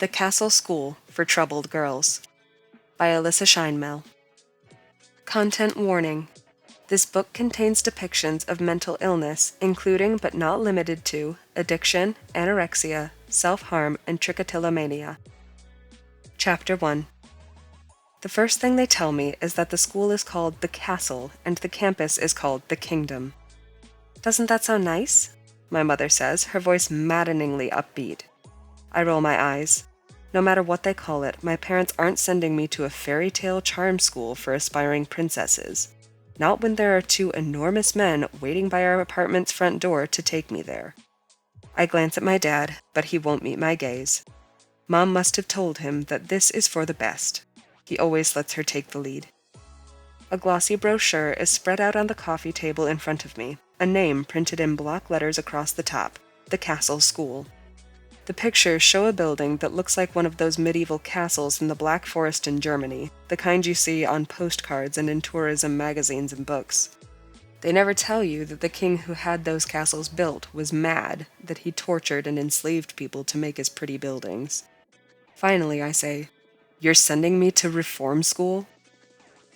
The Castle School for Troubled Girls by Alyssa Sheinmel. Content warning. This book contains depictions of mental illness, including but not limited to addiction, anorexia, self-harm, and trichotillomania. Chapter 1. The first thing they tell me is that the school is called the Castle and the campus is called the Kingdom. Doesn't that sound nice? My mother says, her voice maddeningly upbeat. I roll my eyes. No matter what they call it, my parents aren't sending me to a fairy tale charm school for aspiring princesses. Not when there are two enormous men waiting by our apartment's front door to take me there. I glance at my dad, but he won't meet my gaze. Mom must have told him that this is for the best. He always lets her take the lead. A glossy brochure is spread out on the coffee table in front of me, a name printed in block letters across the top, the Castle School. The pictures show a building that looks like one of those medieval castles in the Black Forest in Germany, the kind you see on postcards and in tourism magazines and books. They never tell you that the king who had those castles built was mad, that he tortured and enslaved people to make his pretty buildings. Finally, I say, "You're sending me to reform school?"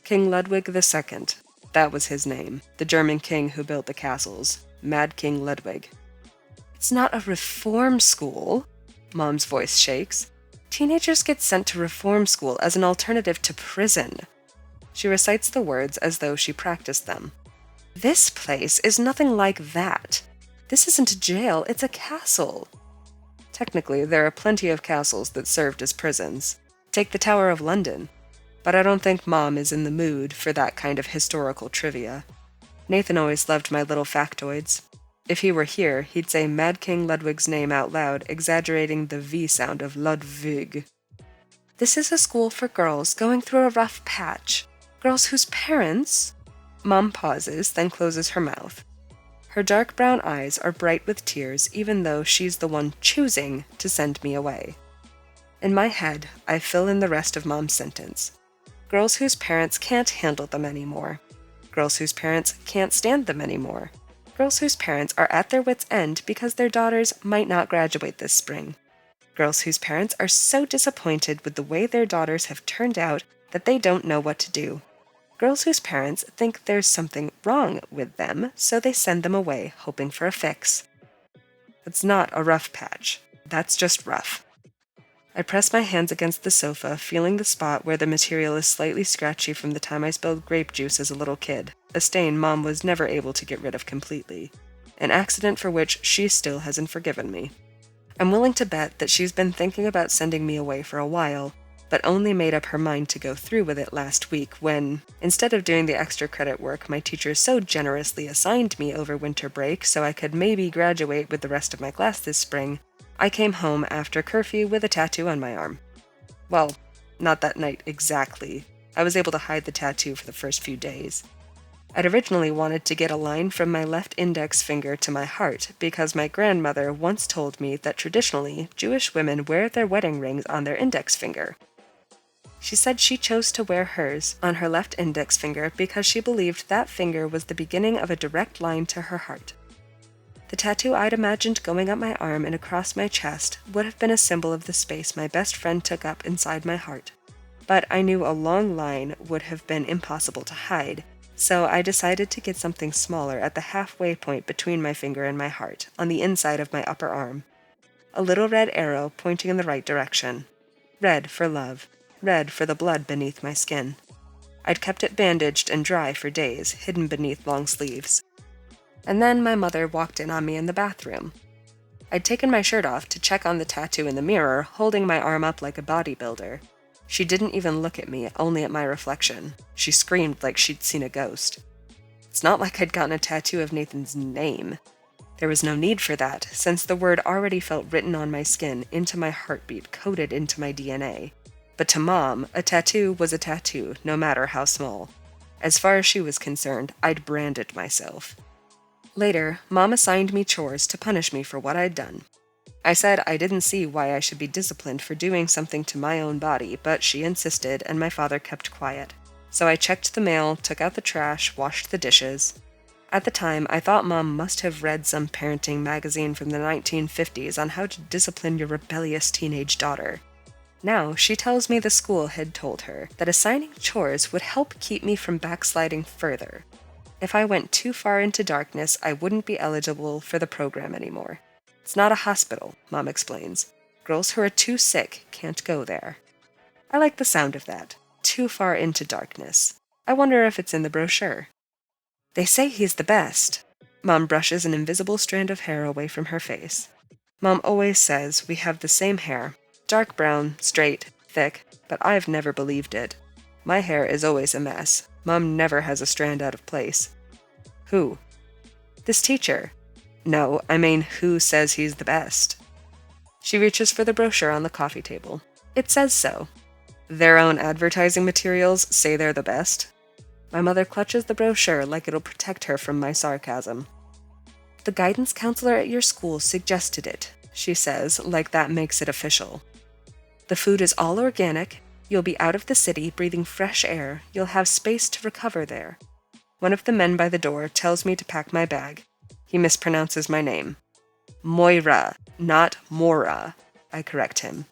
King Ludwig II, that was his name, the German king who built the castles, Mad King Ludwig. It's not a reform school, Mom's voice shakes. Teenagers get sent to reform school as an alternative to prison. She recites the words as though she practiced them. This place is nothing like that. This isn't a jail, it's a castle. Technically, there are plenty of castles that served as prisons. Take the Tower of London. But I don't think Mom is in the mood for that kind of historical trivia. Nathan always loved my little factoids. If he were here, he'd say Mad King Ludwig's name out loud, exaggerating the V sound of Ludwig. This is a school for girls going through a rough patch. Girls whose parents... Mom pauses, then closes her mouth. Her dark brown eyes are bright with tears, even though she's the one choosing to send me away. In my head, I fill in the rest of Mom's sentence. Girls whose parents can't handle them anymore. Girls whose parents can't stand them anymore. Girls whose parents are at their wits' end because their daughters might not graduate this spring. Girls whose parents are so disappointed with the way their daughters have turned out that they don't know what to do. Girls whose parents think there's something wrong with them, so they send them away, hoping for a fix. It's not a rough patch. That's just rough. I press my hands against the sofa, feeling the spot where the material is slightly scratchy from the time I spilled grape juice as a little kid, a stain Mom was never able to get rid of completely, an accident for which she still hasn't forgiven me. I'm willing to bet that she's been thinking about sending me away for a while, but only made up her mind to go through with it last week when, instead of doing the extra credit work my teacher so generously assigned me over winter break so I could maybe graduate with the rest of my class this spring, I came home after curfew with a tattoo on my arm. Well, not that night exactly. I was able to hide the tattoo for the first few days. I'd originally wanted to get a line from my left index finger to my heart because my grandmother once told me that traditionally Jewish women wear their wedding rings on their index finger. She said she chose to wear hers on her left index finger because she believed that finger was the beginning of a direct line to her heart. The tattoo I'd imagined going up my arm and across my chest would have been a symbol of the space my best friend took up inside my heart. But I knew a long line would have been impossible to hide, so I decided to get something smaller at the halfway point between my finger and my heart, on the inside of my upper arm. A little red arrow pointing in the right direction. Red for love. Red for the blood beneath my skin. I'd kept it bandaged and dry for days, hidden beneath long sleeves. And then my mother walked in on me in the bathroom. I'd taken my shirt off to check on the tattoo in the mirror, holding my arm up like a bodybuilder. She didn't even look at me, only at my reflection. She screamed like she'd seen a ghost. It's not like I'd gotten a tattoo of Nathan's name. There was no need for that, since the word already felt written on my skin, into my heartbeat, coded into my DNA. But to Mom, a tattoo was a tattoo, no matter how small. As far as she was concerned, I'd branded myself. Later, Mom assigned me chores to punish me for what I'd done. I said I didn't see why I should be disciplined for doing something to my own body, but she insisted, and my father kept quiet. So I checked the mail, took out the trash, washed the dishes. At the time, I thought Mom must have read some parenting magazine from the 1950s on how to discipline your rebellious teenage daughter. Now, she tells me the school had told her that assigning chores would help keep me from backsliding further. If I went too far into darkness, I wouldn't be eligible for the program anymore. It's not a hospital, Mom explains. Girls who are too sick can't go there. I like the sound of that. Too far into darkness. I wonder if it's in the brochure. They say he's the best. Mom brushes an invisible strand of hair away from her face. Mom always says we have the same hair. Dark brown, straight, thick, but I've never believed it. My hair is always a mess. Mom never has a strand out of place. Who? This teacher. No, I mean, who says he's the best? She reaches for the brochure on the coffee table. It says so. Their own advertising materials say they're the best. My mother clutches the brochure like it'll protect her from my sarcasm. The guidance counselor at your school suggested it, she says, like that makes it official. The food is all organic. You'll be out of the city, breathing fresh air. You'll have space to recover there. One of the men by the door tells me to pack my bag. He mispronounces my name. Moira, not Mora, I correct him.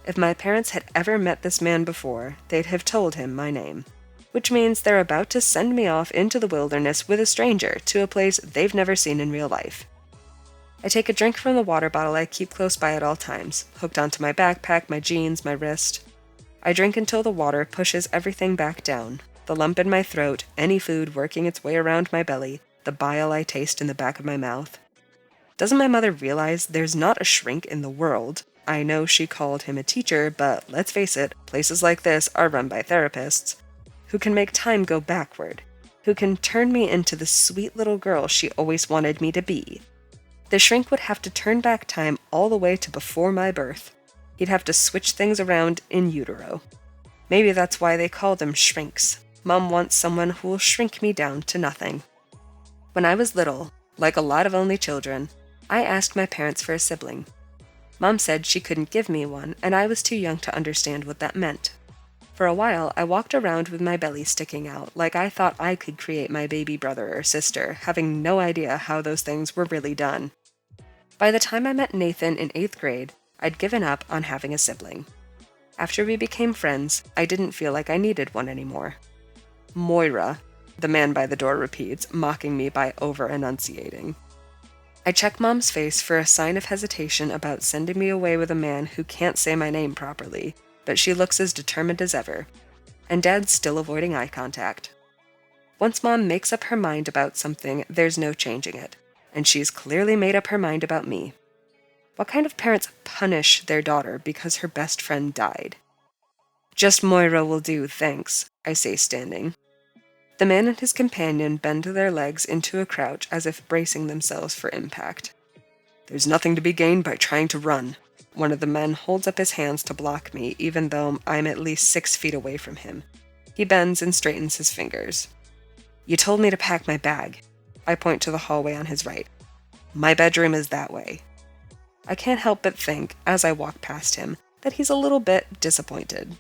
If my parents had ever met this man before, they'd have told him my name. Which means they're about to send me off into the wilderness with a stranger to a place they've never seen in real life. I take a drink from the water bottle I keep close by at all times, hooked onto my backpack, my jeans, my wrist. I drink until the water pushes everything back down. The lump in my throat, any food working its way around my belly, the bile I taste in the back of my mouth. Doesn't my mother realize there's not a shrink in the world? I know she called him a teacher, but let's face it, places like this are run by therapists, who can make time go backward, who can turn me into the sweet little girl she always wanted me to be. The shrink would have to turn back time all the way to before my birth. He'd have to switch things around in utero. Maybe that's why they call them shrinks. Mom wants someone who will shrink me down to nothing. When I was little, like a lot of only children, I asked my parents for a sibling. Mom said she couldn't give me one, and I was too young to understand what that meant. For a while, I walked around with my belly sticking out, like I thought I could create my baby brother or sister, having no idea how those things were really done. By the time I met Nathan in 8th grade, I'd given up on having a sibling. After we became friends, I didn't feel like I needed one anymore. Moira, the man by the door repeats, mocking me by over-enunciating. I check Mom's face for a sign of hesitation about sending me away with a man who can't say my name properly, but she looks as determined as ever, and Dad's still avoiding eye contact. Once Mom makes up her mind about something, there's no changing it, and she's clearly made up her mind about me. What kind of parents punish their daughter because her best friend died? Just Moira will do, thanks, I say standing. The man and his companion bend their legs into a crouch as if bracing themselves for impact. There's nothing to be gained by trying to run. One of the men holds up his hands to block me, even though I'm at least 6 feet away from him. He bends and straightens his fingers. You told me to pack my bag. I point to the hallway on his right. My bedroom is that way. I can't help but think, as I walk past him, that he's a little bit disappointed.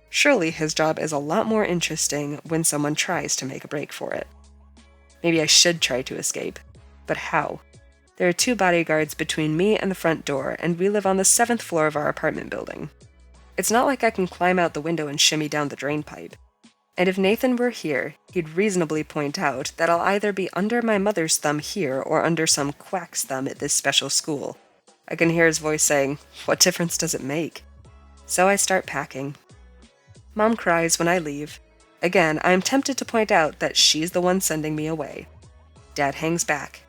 Surely his job is a lot more interesting when someone tries to make a break for it. Maybe I should try to escape. But how? There are 2 bodyguards between me and the front door, and we live on the 7th floor of our apartment building. It's not like I can climb out the window and shimmy down the drain pipe. And if Nathan were here, he'd reasonably point out that I'll either be under my mother's thumb here or under some quack's thumb at this special school. I can hear his voice saying, "What difference does it make?" So I start packing. Mom cries when I leave. Again, I am tempted to point out that she's the one sending me away. Dad hangs back.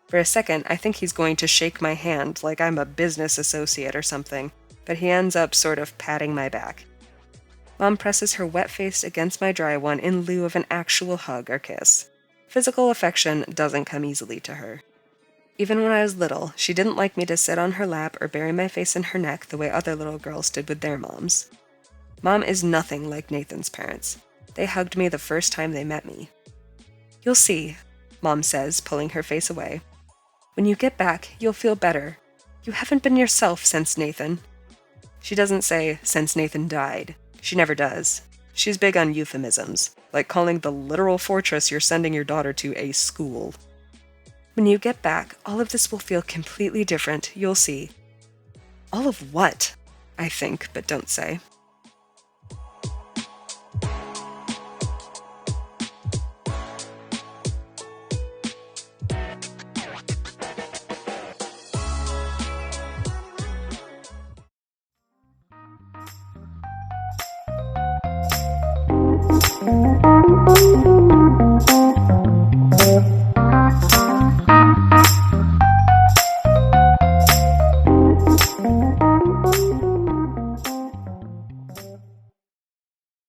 For a second, I think he's going to shake my hand like I'm a business associate or something, but he ends up sort of patting my back. Mom presses her wet face against my dry one in lieu of an actual hug or kiss. Physical affection doesn't come easily to her. Even when I was little, she didn't like me to sit on her lap or bury my face in her neck the way other little girls did with their moms. Mom is nothing like Nathan's parents. They hugged me the first time they met me. You'll see, Mom says, pulling her face away. When you get back, you'll feel better. You haven't been yourself since Nathan. She doesn't say, since Nathan died. She never does. She's big on euphemisms, like calling the literal fortress you're sending your daughter to a school. When you get back, all of this will feel completely different, you'll see. All of what? I think, but don't say.